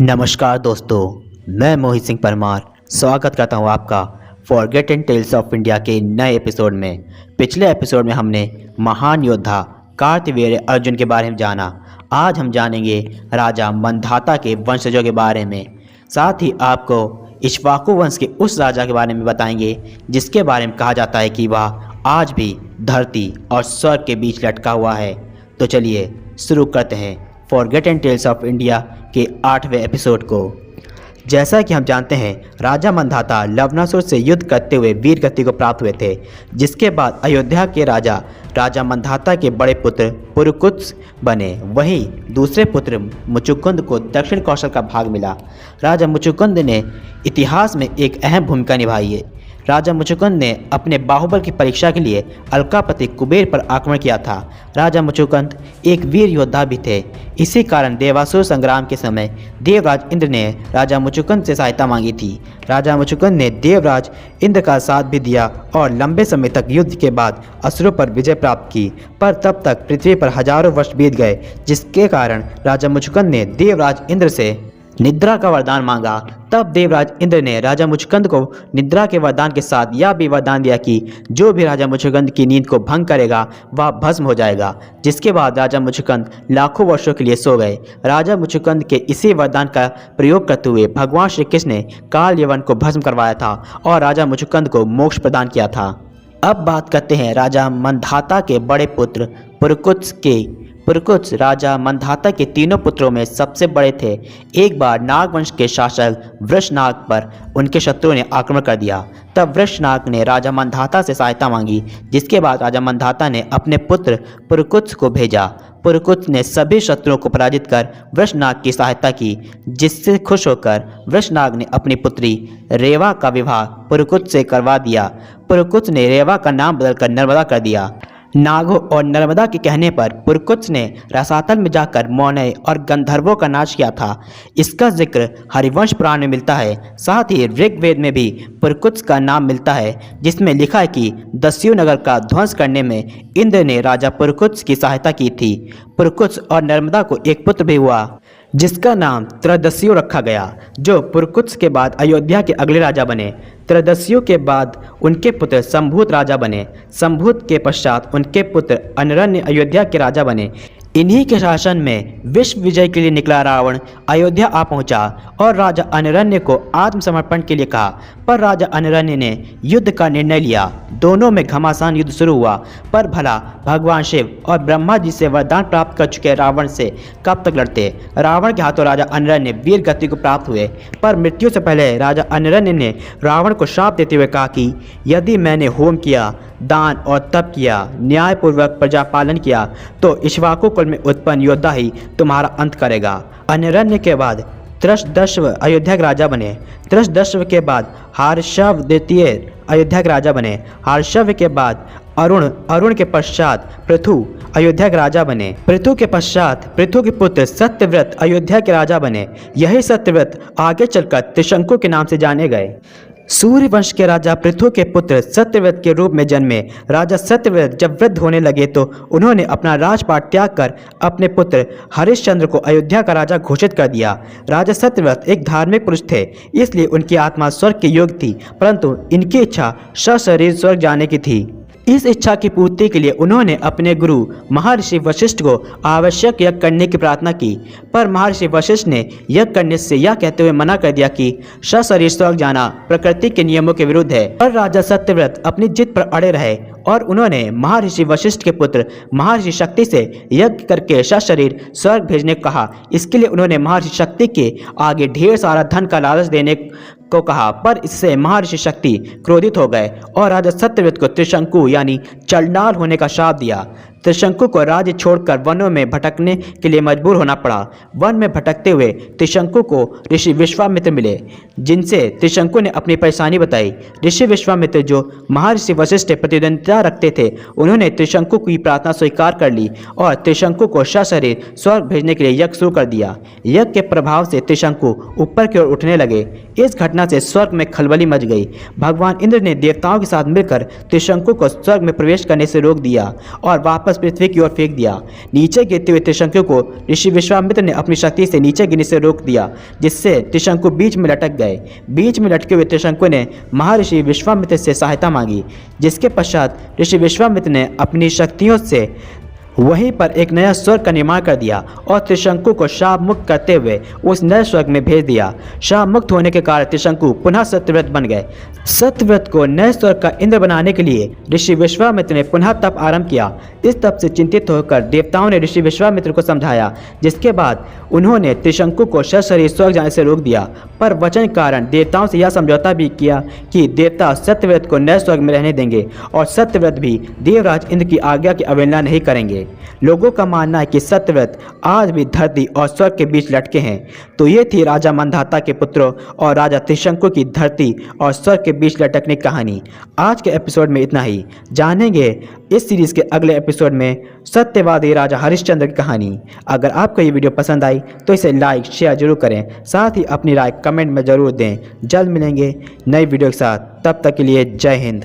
नमस्कार दोस्तों, मैं मोहित सिंह परमार स्वागत करता हूं आपका फॉरगेटन टेल्स ऑफ इंडिया के नए एपिसोड में। पिछले एपिसोड में हमने महान योद्धा कार्तवीर्य अर्जुन के बारे में जाना। आज हम जानेंगे राजा मंधाता के वंशजों के बारे में। साथ ही आपको इक्ष्वाकु वंश के उस राजा के बारे में बताएंगे जिसके बारे में कहा जाता है कि वह आज भी धरती और स्वर्ग के बीच लटका हुआ है। तो चलिए शुरू करते हैं फॉरगेटन टेल्स ऑफ इंडिया के 8वें एपिसोड को। जैसा कि हम जानते हैं, राजा मंधाता लवणासुर से युद्ध करते हुए वीर गति को प्राप्त हुए थे, जिसके बाद अयोध्या के राजा मंधाता के बड़े पुत्र पुरुकुत्स बने। वहीं दूसरे पुत्र मुचुकुंद को दक्षिण कौशल का भाग मिला। राजा मुचुकुंद ने इतिहास में एक अहम भूमिका निभाई है। राजा मुचुकुंद ने अपने बाहुबल की परीक्षा के लिए अलकापति कुबेर पर आक्रमण किया था। राजा मुचुकुंद एक वीर योद्धा भी थे। इसी कारण देवासुर संग्राम के समय देवराज इंद्र ने राजा मुचुकुंद से सहायता मांगी थी। राजा मुचुकुंद ने देवराज इंद्र का साथ भी दिया और लंबे समय तक युद्ध के बाद असुरों पर विजय प्राप्त की। पर तब तक पृथ्वी पर हजारों वर्ष बीत गए, जिसके कारण राजा मुचुकुंद ने देवराज इंद्र से निद्रा का वरदान मांगा। तब देवराज इंद्र ने राजा मुचुकुंद को निद्रा के वरदान के साथ यह भी वरदान दिया कि जो भी राजा मुचुकुंद की नींद को भंग करेगा वह भस्म हो जाएगा। जिसके बाद राजा मुचुकुंद लाखों वर्षों के लिए सो गए। राजा मुचुकुंद के इसी वरदान का प्रयोग करते हुए भगवान श्री कृष्ण ने काल यवन को भस्म करवाया था और राजा मुचुकुंद को मोक्ष प्रदान किया था। अब बात करते हैं राजा मंधाता के बड़े पुत्र पुरुकुत्स के। पुरुकुत्स राजा मंधाता के तीनों पुत्रों में सबसे बड़े थे। एक बार नागवंश के शासक वृषनाग पर उनके शत्रुओं ने आक्रमण कर दिया। तब वृषनाग ने राजा मंधाता से सहायता मांगी, जिसके बाद राजा मंधाता ने अपने पुत्र पुरुकुत्स को भेजा। पुरुकुत्स ने सभी शत्रुओं को पराजित कर वृषनाग की सहायता की, जिससे खुश होकर वृषनाग ने अपनी पुत्री रेवा का विवाह पुरुकुत्स से करवा दिया। पुरुकुत्स ने रेवा का नाम बदलकर नर्मदा कर दिया। नागों और नर्मदा के कहने पर पुरुकुत्स ने रसातल में जाकर मौनय और गंधर्वों का नाश किया था। इसका जिक्र हरिवंश पुराण में मिलता है। साथ ही ऋग्वेद में भी पुरुकुत्स का नाम मिलता है, जिसमें लिखा है कि दस्यु नगर का ध्वंस करने में इंद्र ने राजा पुरुकुत्स की सहायता की थी। पुरुकुत्स और नर्मदा को एक पुत्र भी हुआ, जिसका नाम त्रयोदस्यु रखा गया, जो पुरुकुत्स के बाद अयोध्या के अगले राजा बने। त्रयोदस्यु के बाद उनके पुत्र संभूत राजा बने। संभूत के पश्चात उनके पुत्र अनरण्य अयोध्या के राजा बने। इन्हीं के शासन में विश्व विजय के लिए निकला रावण अयोध्या आ पहुंचा और राजा अनरण्य को आत्मसमर्पण के लिए कहा, पर राजा अनरण्य ने युद्ध का निर्णय लिया। दोनों में घमासान युद्ध शुरू हुआ, पर भला भगवान शिव और ब्रह्मा जी से वरदान प्राप्त कर चुके रावण से कब तक लड़ते। रावण के हाथों राजा अनरण्य वीर गति को प्राप्त हुए, पर मृत्यु से पहले राजा अनरण्य ने रावण को श्राप देते हुए कहा कि यदि मैंने होम किया, दान और तप किया, न्यायपूर्वक प्रजा पालन किया, तो इक्ष्वाकु कुल में उत्पन्न योद्धा ही तुम्हारा अंत करेगा। अनरण्य के बाद त्रषदश्व अयोध्या के राजा बने। त्रषदश्व के बाद हर्षव द्वितीय अयोध्या के राजा बने। हर्षव के बाद अरुण के पश्चात पृथु अयोध्या के राजा बने। पृथु के पश्चात पृथु के पुत्र सत्यव्रत अयोध्या के राजा बने। यही सत्यव्रत आगे चलकर त्रिशंकु के नाम से जाने गए। सूर्य वंश के राजा पृथु के पुत्र सत्यव्रत के रूप में जन्मे। राजा सत्यव्रत जब वृद्ध होने लगे तो उन्होंने अपना राजपाट त्याग कर अपने पुत्र हरिश्चंद्र को अयोध्या का राजा घोषित कर दिया। राजा सत्यव्रत एक धार्मिक पुरुष थे, इसलिए उनकी आत्मा स्वर्ग के योग्य थी, परंतु इनकी इच्छा सशरीर स्वर्ग जाने की थी। इस इच्छा की पूर्ति के लिए उन्होंने अपने गुरु महर्षि वशिष्ठ को आवश्यक यज्ञ करने की प्रार्थना की, पर महर्षि वशिष्ठ ने यज्ञ करने से यह कहते हुए मना कर दिया कि सशरीर स्वर्ग जाना प्रकृति के नियमों के विरुद्ध है। पर राजा सत्यव्रत अपनी जिद पर अड़े रहे और उन्होंने महर्षि वशिष्ठ के पुत्र महर्षि शक्ति से यज्ञ करके सशरीर स्वर्ग भेजने को कहा। इसके लिए उन्होंने महर्षि शक्ति के आगे ढेर सारा धन का लालच देने को कहा, पर इससे महर्षि शक्ति क्रोधित हो गए और राजा सत्यव्रत को त्रिशंकु यानी चंडाल होने का शाप दिया। त्रिशंकु को राज्य छोड़कर वनों में भटकने के लिए मजबूर होना पड़ा। वन में भटकते हुए त्रिशंकु को ऋषि विश्वामित्र मिले, जिनसे त्रिशंकु ने अपनी परेशानी बताई। ऋषि विश्वामित्र जो महर्षि वशिष्ठ से प्रतिद्वंदिता रखते थे, उन्होंने त्रिशंकु की प्रार्थना स्वीकार कर ली और त्रिशंकु को सशरीर स्वर्ग भेजने के लिए यज्ञ शुरू कर दिया। यज्ञ के प्रभाव से त्रिशंकु ऊपर की ओर उठने लगे। इस घटना से स्वर्ग में खलबली मच गई। भगवान इंद्र ने देवताओं के साथ मिलकर त्रिशंकु को स्वर्ग में प्रवेश करने से रोक दिया और वापस वापस पृथ्वी की ओर फेंक दिया। नीचे गिरते हुए त्रिशंकु को ऋषि विश्वामित्र ने अपनी शक्ति से नीचे गिरने से रोक दिया, जिससे त्रिशंकु बीच में लटक गए। बीच में लटके हुए त्रिशंकु ने महर्षि विश्वामित्र से सहायता मांगी, जिसके पश्चात ऋषि विश्वामित्र ने अपनी शक्तियों से वहीं पर एक नया स्वर्ग का निर्माण कर दिया और त्रिशंकु को शाप मुक्त करते हुए उस नए स्वर्ग में भेज दिया। शाप मुक्त होने के कारण त्रिशंकु पुनः सत्यव्रत बन गए। सत्यव्रत को नए स्वर्ग का इंद्र बनाने के लिए ऋषि विश्वामित्र ने पुनः तप आरंभ किया। इस तप से चिंतित होकर देवताओं ने ऋषि विश्वामित्र को समझाया, जिसके बाद उन्होंने त्रिशंकु को सशरीर स्वर्ग जाने से रोक दिया। पर वचन के कारण देवताओं से यह समझौता भी किया कि देवता सत्यव्रत को नए स्वर्ग में रहने देंगे और सत्यव्रत भी देवराज इंद्र की आज्ञा की अवहेलना नहीं करेंगे। लोगों का मानना है कि सत्यव्रत आज भी धरती और स्वर्ग के बीच लटके हैं। तो ये थी राजा मंधाता के पुत्रों और राजा त्रिशंकु की धरती और स्वर्ग के बीच लटकने की कहानी। आज के एपिसोड में इतना ही। जानेंगे इस सीरीज के अगले एपिसोड में सत्यवादी राजा हरिश्चंद्र की कहानी। अगर आपको ये वीडियो पसंद आई तो इसे लाइक शेयर जरूर करें, साथ ही अपनी राय कमेंट में जरूर दें। जल्द मिलेंगे नई वीडियो के साथ, तब तक के लिए जय हिंद।